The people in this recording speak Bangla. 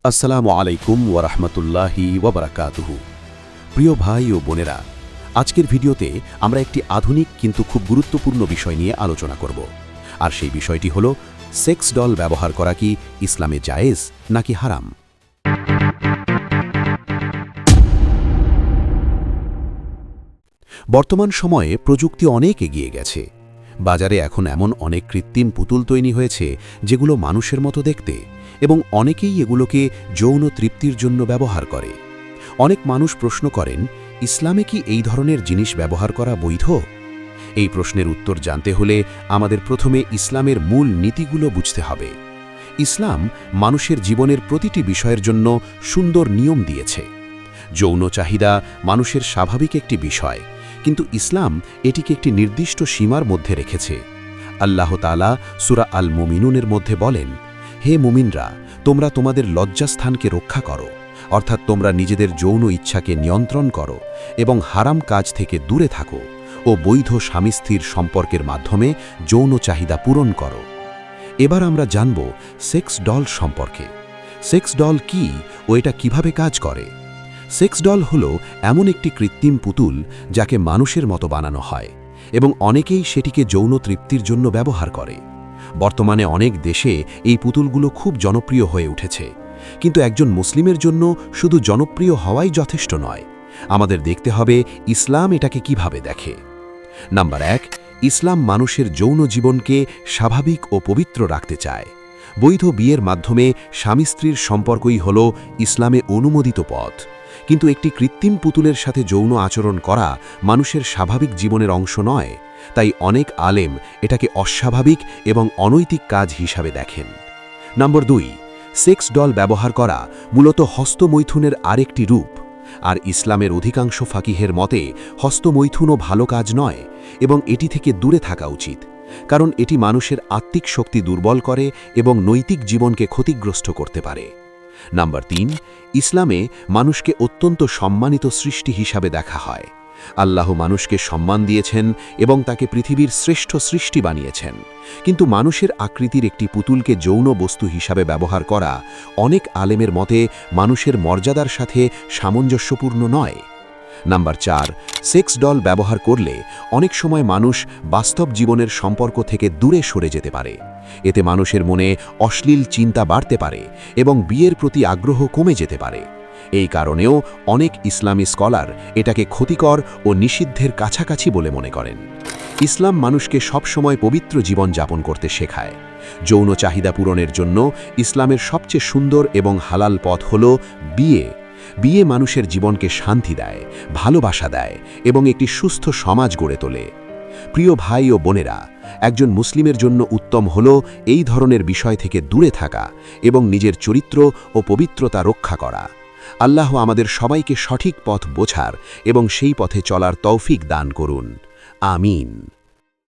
আসসালামু আলাইকুম ওয়ারাহমাতুল্লাহি ওয়াবারাকাতুহু। প্রিয় ভাই ও বোনেরা, আজকের ভিডিওতে আমরা একটি আধুনিক কিন্তু খুব গুরুত্বপূর্ণ বিষয় নিয়ে আলোচনা করব। আর সেই বিষয়টি হলো সেক্স ডল ব্যবহার করা কি ইসলামে জায়েজ নাকি হারাম। বর্তমান সময়ে প্রযুক্তি অনেক এগিয়ে গেছে। বাজারে এখন এমন অনেক কৃত্রিম পুতুল তৈরি হয়েছে যেগুলো মানুষের মতো দেখতে, এবং অনেকেই এগুলোকে যৌন তৃপ্তির জন্য ব্যবহার করে। অনেক মানুষ প্রশ্ন করেন, ইসলামে কি এই ধরনের জিনিস ব্যবহার করা বৈধ? এই প্রশ্নের উত্তর জানতে হলে আমাদের প্রথমে ইসলামের মূল নীতিগুলো বুঝতে হবে। ইসলাম মানুষের জীবনের প্রতিটি বিষয়ের জন্য সুন্দর নিয়ম দিয়েছে। যৌন চাহিদা মানুষের স্বাভাবিক একটি বিষয়, কিন্তু ইসলাম এটিকে একটি নির্দিষ্ট সীমার মধ্যে রেখেছে। আল্লাহ তাআলা সূরা আল মুমিনুনের মধ্যে বলেন, হে মুমিনরা, তোমরা তোমাদের লজ্জাস্থানকে রক্ষা করো, অর্থাৎ তোমরা নিজেদের যৌন ইচ্ছাকে নিয়ন্ত্রণ করো এবং হারাম কাজ থেকে দূরে থাকো ও বৈধ স্বামী স্ত্রীর সম্পর্কের মাধ্যমে যৌন চাহিদা পূরণ করো। এবার আমরা জানব সেক্স ডল সম্পর্কে। সেক্স ডল কি ও এটা কিভাবে কাজ করে। সেক্স ডল হলো এমন একটি কৃত্রিম পুতুল যাকে মানুষের মতো বানানো হয়, এবং অনেকেই সেটিকে যৌন তৃপ্তির জন্য ব্যবহার করে। বর্তমানে অনেক দেশে এই পুতুলগুলো খুব জনপ্রিয় হয়ে উঠেছে, কিন্তু একজন মুসলিমের জন্য শুধু জনপ্রিয় হওয়াই যথেষ্ট নয়। আমাদের দেখতে হবে ইসলাম এটাকে কিভাবে দেখে। নাম্বার 1, ইসলাম মানুষের যৌন জীবনকে স্বাভাবিক ও পবিত্র রাখতে চায়। বৈধ বিয়ের মাধ্যমে স্বামী স্ত্রীর সম্পর্কই হল ইসলামে অনুমোদিত পথ, কিন্তু একটি কৃত্রিম পুতুলের সাথে যৌন আচরণ করা মানুষের স্বাভাবিক জীবনের অংশ নয়। তাই অনেক আলেম এটাকে অস্বাভাবিক এবং অনৈতিক কাজ হিসাবে দেখেন। নাম্বার 2, সেক্স ডল ব্যবহার করা মূলত হস্তমৈথুনের আরেকটি রূপ। আর ইসলামের অধিকাংশ ফাকিহের মতে হস্তমৈথুনও ভালো কাজ নয় এবং এটি থেকে দূরে থাকা উচিত, কারণ এটি মানুষের আত্মিক শক্তি দুর্বল করে এবং নৈতিক জীবনকে ক্ষতিগ্রস্ত করতে পারে। নাম্বার 3, ইসলামে মানুষকে অত্যন্ত সম্মানিত সৃষ্টি হিসাবে দেখা হয়। আল্লাহ মানুষকে সম্মান দিয়েছেন এবং তাকে পৃথিবীর শ্রেষ্ঠ সৃষ্টি বানিয়েছেন, কিন্তু মানুষের আকৃতির একটি পুতুলকে যৌন বস্তু হিসাবে ব্যবহার করা অনেক আলেমের মতে মানুষের মর্যাদার সাথে সামঞ্জস্যপূর্ণ নয়। নাম্বার 4, সেক্স ডল ব্যবহার করলে অনেক সময় মানুষ বাস্তব জীবনের সম্পর্ক থেকে দূরে সরে যেতে পারে। এতে মানুষের মনে অশ্লীল চিন্তা বাড়তে পারে এবং বিয়ের প্রতি আগ্রহ কমে যেতে পারে। এই কারণেও অনেক ইসলামী স্কলার এটাকে ক্ষতিকর ও নিষিদ্ধের কাছাকাছি বলে মনে করেন। ইসলাম মানুষকে সবসময় পবিত্র জীবন যাপন করতে শেখায়। যৌন চাহিদা পূরণের জন্য ইসলামের সবচেয়ে সুন্দর এবং হালাল পথ হল বিয়ে। বিয়ে মানুষের জীবনকে শান্তি দেয়, ভালোবাসা দেয় এবং একটি সুস্থ সমাজ গড়ে তোলে। প্রিয় ভাই ও বোনেরা, একজন মুসলিমের জন্য উত্তম হল এই ধরনের বিষয় থেকে দূরে থাকা এবং নিজের চরিত্র ও পবিত্রতা রক্ষা করা। আল্লাহ আমাদের সবাইকে সঠিক পথ বোঝার এবং সেই পথে চলার তৌফিক দান করুন। আমিন।